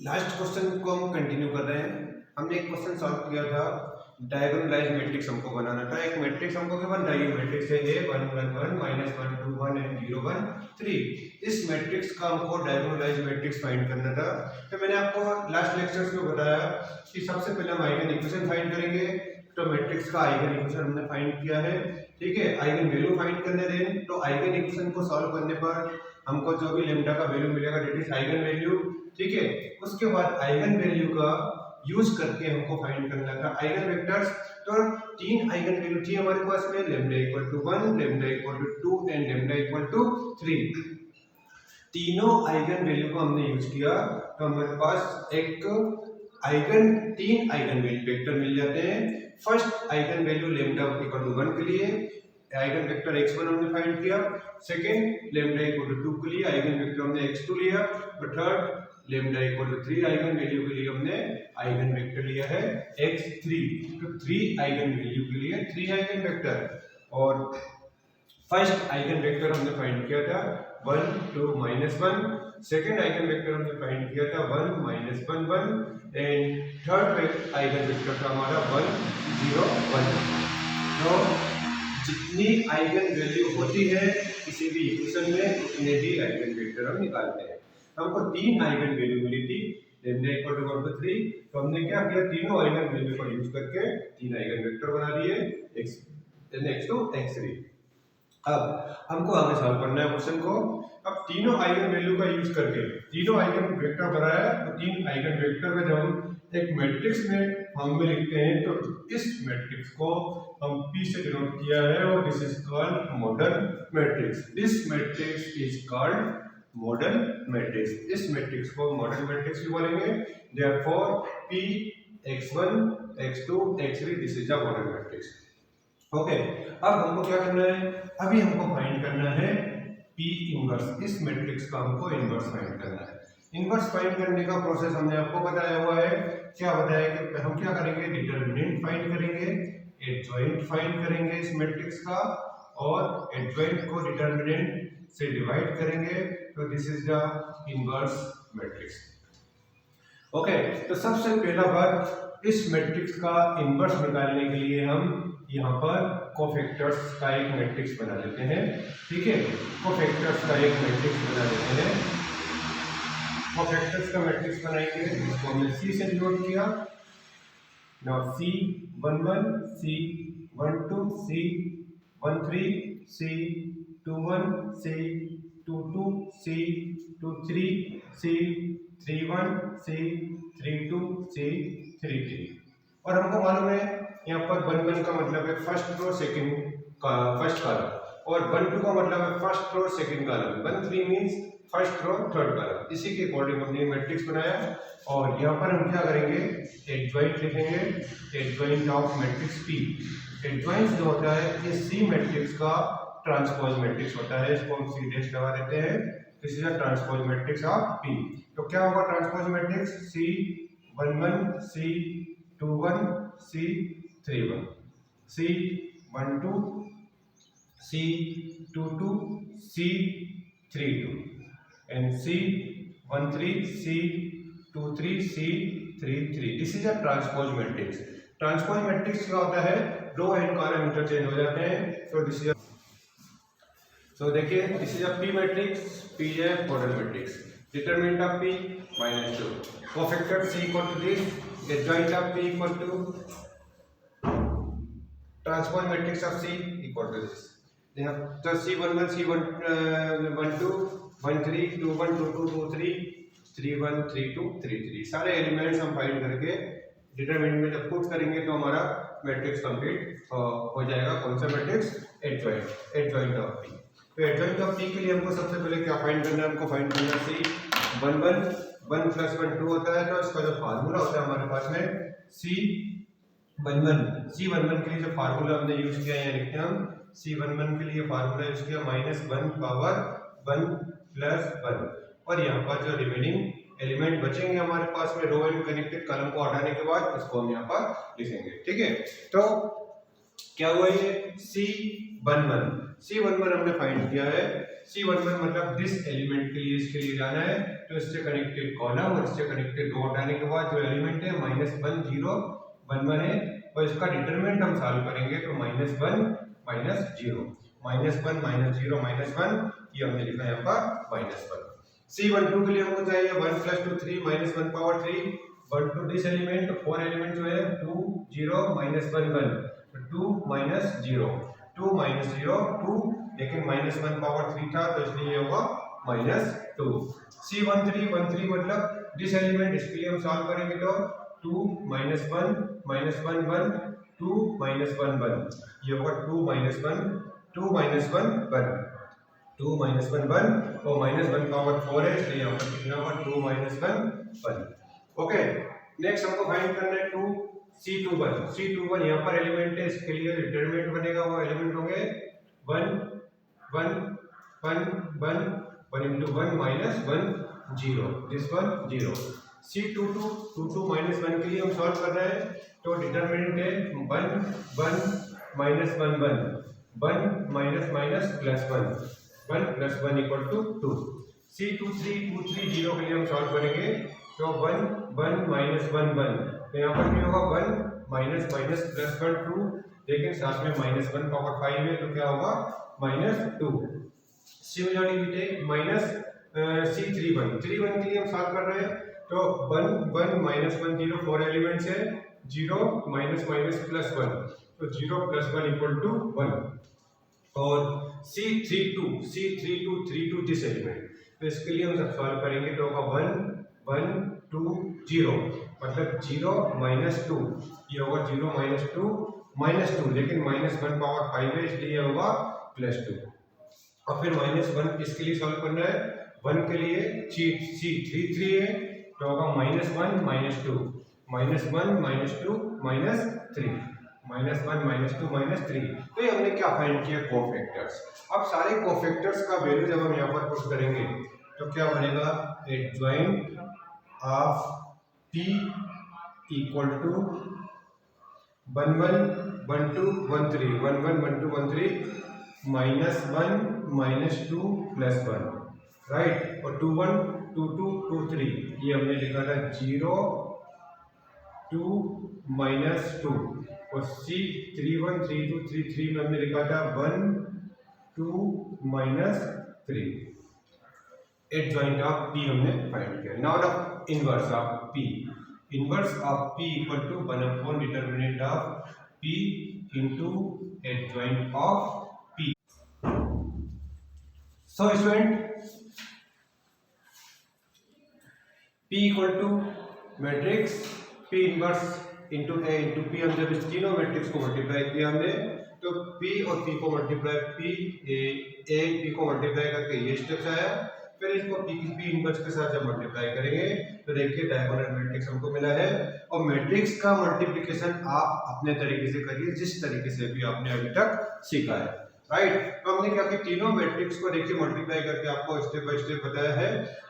Last question को हम continue कर रहे हैं। हमने एक क्वेश्चन सॉल्व किया था, डायगोनलाइज मैट्रिक्स हमको बनाना था। एक मैट्रिक्स हमको गिवन था, ये मैट्रिक्स है ए 1 1 1 -1 2 1 एंड 0 1 3। इस मैट्रिक्स का हमको डायगोनलाइज मैट्रिक्स फाइंड करना था। तो मैंने आपको लास्ट लेक्चर्स में बताया कि सबसे पहले हम आइगन इक्वेशन फाइंड करेंगे। तो मैट्रिक्स का आइगन इक्वेशन हमने फाइंड किया है, ठीक है। आइगन वैल्यू फाइंड करने दें, तो आइगन इक्वेशन को सॉल्व करने पर हमको जो भी लैम्डा का वैल्यू मिलेगा दैट इज आइगन वैल्यू, ठीक है। उसके बाद आइगन वैल्यू का यूज करके हमको फाइंड करना था आइगन वेक्टर्स। तो तीन आइगन वैल्यू थी हमारे पास में, lambda equal to 1, lambda equal to 2 and lambda equal to 3। तीनों आइगन वैल्यू को हमने यूज किया तो हमारे पास एक तीन आइगन वैल्यू वेक्टर मिल जाते हैं। First eigenvalue lambda equal to 1 के लिए आइगन वेक्टर x1 हमने फाइंड किया। सेकंड लैम्डा इक्वल टू 2 के लिए आइगन वेक्टर हमने x2 लिया। और third lambda equal to 3 eigenvalue के लिए हमने आइगन वेक्टर लिया है x3। तो 3 आइगन वैल्यू के लिए 3 आइगन वेक्टर। और फर्स्ट आइगन वेक्टर हमने फाइंड किया था 1 2 -1। सेकंड आइगन वेक्टर हमने फाइंड किया था 1 -1 1 एंड थर्ड आइगन वेक्टर था हमारा 1 0 1। तो जितनी आइगन वैल्यू होती है किसी भी इक्वेशन में उतने ही आइगन वेक्टर हम निकालते हैं। हमको तीन आइगन वैल्यू मिली थी, लैम्डा इक्वल टू 1 2 3। तो हमने क्या किया, तीनों आइगन वैल्यू का यूज करके तीन आइगन वेक्टर बना दिए, x2 x3। अब हमको आगे सॉल्व करना है क्वेश्चन को। अब तीनों आइगन वैल्यू का यूज करके तीनों आइगन वेक्टर बनाया। तो तीन आइगन वेक्टर में जब हम एक मैट्रिक्स में फॉर्म में लिखते हैं तो इस मैट्रिक्स को हम P से डिनोट किया है और this is called model matrix. This matrix is called model matrix. इस मैट्रिक्स को मॉडल मैट्रिक्स भी बोलेंगे। Therefore P x1 x2 x3 this is a model matrix. Okay, अब हमको क्या करना है, अभी हमको फाइंड करना है P इनवर्स। इस मैट्रिक्स का हमको इनवर्स फाइंड करना है। इनवर्स फाइंड करने का प्रोसेस हमने आपको बताया हुआ है। क्या बताया कि हम क्या करेंगे, डिटरमिनेंट फाइंड करेंगे, एडजॉइंट फाइंड करेंगे इस मैट्रिक्स का, और एडजॉइंट को डिटरमिनेंट से डिवाइड करेंगे। तो this is the inverse matrix. Okay, तो सबसे पहला बात, इस मैट्रिक्स का इनवर्स निकालने के लिए हम यहाँ पर कोफैक्टर्स का एक मैट्रिक्स बना लेते हैं, ठीक है। कोफैक्टर्स का एक मैट्रिक्स बना लेते हैं। कोफैक्टर्स का मैट्रिक्स बनाएंगे, इसको हमने C से डिनोट किया। Now C11 C12 C13 C21 C22 C23 C31 C32 C33। और हमको मालूम है यहाँ पर 1 का मतलब है फर्स्ट रो सेकंड का फर्स्ट कॉलम, और 1 2 का मतलब है first row second column, 1 3 means first row third column. इसी के अकॉर्डिंग हमने मैट्रिक्स बनाया। और यहाँ पर हम क्या करेंगे, एडजॉइंट लिखेंगे, adjoint of matrix P। Adjoint जो होता है ये C मैट्रिक्स का ट्रांसपोज मैट्रिक्स होता है, इसको हम C डैश लगा देते हैं। This is a transpose matrix of P। तो क्या होगा transpose matrix, C11 C21 C31 C12 C22 C32 and C13 C23 C33। This is a transpose matrix. Transpose matrix क्या होता है, रो एंड कॉलम इंटरचेंज हो जाते हैं। तो दिस इज देखिए, this is a P matrix, P है model matrix. Determinant of P -2, cofactor C equal to this, adjoint of P equal to transpose matrix of C equal to this. तो C11 C12 13 21 22 23 31 32 33 सारे elements हम find करके determinant में जब put करेंगे तो हमारा मैट्रिक्स कंप्लीट हो जाएगा। कौन सा मैट्रिक्स, एडजॉइंट ऑफ P। तो एडजॉइंट ऑफ P के लिए हमको सबसे पहले क्या फाइंड करना है, हमको फाइंड करना है C11 1 + 1 2 होता है। तो इसका जो फार्मूला होता है हमारे पास में C11 के लिए जो फार्मूला हमने यूज किया है, लिखते हैं हम C11 के लिए फार्मूला यूज किया -1 पावर 1 + 1। और यहाँ पर जो रिमेनिंग एलिमेंट बचेंगे हमारे पास में रो एंड कनेक्टेड कॉलम को हटाने के बाद, उसको हम यहाँ पर लिखेंगे, ठीक है। तो क्या हुआ ये C11 हमने फाइंड किया है। C11 मतलब दिस एलिमेंट के लिए इसके लिए जाना है, तो इससे कनेक्टेड कॉलम और इससे कनेक्टेड रो हटाने के बाद जो एलिमेंट है -1 0 1 1 है, और इसका डिटरमिनेंट हम सॉल्व करेंगे तो -1 -0 -1 ये हमने लिखा है यहाँ पर -1। C12 के लिए हमको चाहिए 1 + 2 3 -1 power 3 1 to this element, 4 element जो है 2 0 -1 1 2 -0 2 -0 2, लेकिन -1 पावर 3 था तो इसलिए होगा -2। C13 मतलब दिस एलिमेंट, इसके लिए हम सॉल्व करेंगे तो 2 -1 -1 1 2 -1 1, ये होगा 2 -1 2 -1 1 2 -1 1 और -1 पावर 4 है, इसलिए यहाँ पर कितना होगा 2 -1 1। ओके, नेक्स्ट हमको फाइंड करना है 2 C21 यहाँ पर एलिमेंट है, इसके लिए डिटरमिनेंट बनेगा, वो एलिमेंट होंगे 1 1 1 1 1 into 1 -1 0, दिस वन 0। C22 -1 के लिए हम सॉल्व कर रहे हैं, तो डिटरमिनेंट है 1 1 -1 1 1 1 + 1 = 2। C23 0 के लिए हम सॉल्व करेंगे तो 1 1 -1 1, तो यहाँ पर क्या होगा 1 +1 2, लेकिन साथ में -1 पावर 5 है तो क्या होगा -2। सिमिलरली वी टेक C31 के लिए हम सॉल्व कर रहे हैं, तो 1 1 -1 0 4 एलिमेंट्स है, 0 +1, तो 0 + 1 = 1। और C32 दिस एलिमेंट, तो इसके लिए हम सब सॉल्व करेंगे तो होगा 1 1 2 0, मतलब 0 -2, ये होगा 0 -2 लेकिन -1 पावर 5 है, इसलिए होगा +2। और फिर -1 इसके लिए सॉल्व करना है, 1 के लिए C33 है तो होगा -1 -2 -1 -2 -3 -1 -2 -3। तो ये हमने क्या फाइंड किया, कोफैक्टर्स। अब सारे कोफैक्टर्स का वैल्यू जब हम यहाँ पर पुट करेंगे तो क्या बनेगा, एडजॉइंट ऑफ P = 1 1 1 2 1 3 1 1 1 2 1 3 -1 -2 +1, राइट। और 2 1 2 2 2 3 ये हमने लिखा था 0 2 -2, और C31 32 33 में हमने लिखा था 1 2 -3। एडजॉइंट ऑफ P हमने फाइंड किया। Now the inverse of P = 1/4 determinant of P into adjoint of P। So student, P = matrix P inverse into A into P। हम जब इस तीनों मैट्रिक्स को मल्टीप्लाई किया हमने, तो P और P को मल्टीप्लाई P को मल्टीप्लाई करके ये स्टेप्स आया, फिर इसको P इनवर्स के साथ जब मल्टीप्लाई करेंगे तो देखिए डायगोनल मैट्रिक्स हमको मिला है। और मैट्रिक्स का मल्टीप्लिकेशन आप अपने तरीके से करिए, जिस तरीके से भी आपने अभी तक सीखा है, राइट। तो हमने क्या किया, तीनों मैट्रिक्स को देखिए मल्टीप्लाई करके आपको स्टेप बाय स्टेप बताया है,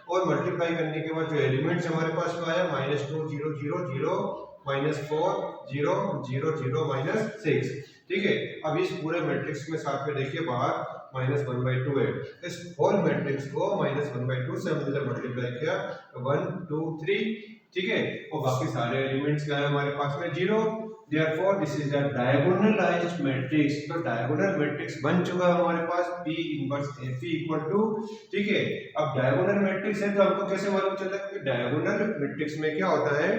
और मल्टीप्लाई करने के बाद जो एलिमेंट्स हमारे पास में आया -2 0 0 0 -4 0 0 0 -6, ठीक है। अब इस पूरे मैट्रिक्स में साथ में देखिए बाहर -1/2 है, इस होल मैट्रिक्स को -1/2 से हमने जब मल्टीप्लाई किया तो 1 2 3, ठीक है। और बाकी सारे एलिमेंट्स क्या है हमारे पास में 0, therefore this is a diagonalized matrix। तो डायगोनल मैट्रिक्स बन चुका है हमारे पास P इनवर्स AP = ठीक है। अब डायगोनल मैट्रिक्स है तो हमको कैसे मालूम चला कि डायगोनल मैट्रिक्स में क्या होता है,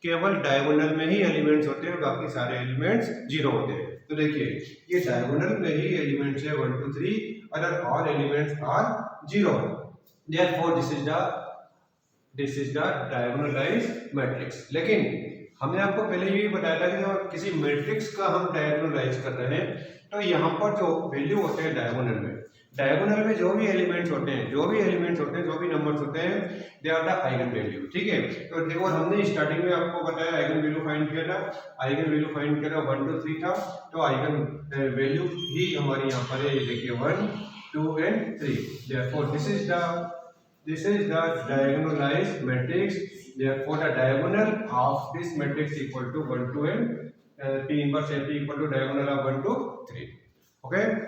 केवल डायगोनल में ही एलिमेंट्स होते हैं, बाकी सारे एलिमेंट्स 0 होते हैं। तो देखिए ये डायगोनल में ही एलिमेंट्स है 1 2 3, other all elements are 0, therefore this is the diagonalized matrix। लेकिन हमने आपको पहले ये बताया था कि जब किसी मैट्रिक्स का हम डायगोनलाइज कर रहे हैं तो यहाँ पर जो वैल्यू होते हैं डायगोनल में जो भी एलिमेंट्स होते हैं, जो भी नंबर्स होते हैं, they are the eigenvalue, ठीक है। तो देखो हमने स्टार्टिंग में आपको बताया आइगन वैल्यू फाइंड किया था, 1 2 3 था, तो आइगन वैल्यू ही हमारी यहाँ पर है, ये देखिए 1 2 and 3। therefore this is the diagonalized matrix। therefore the diagonal of this matrix = 1 2 and P inverse AP equal to diagonal of 1 to 3. Okay.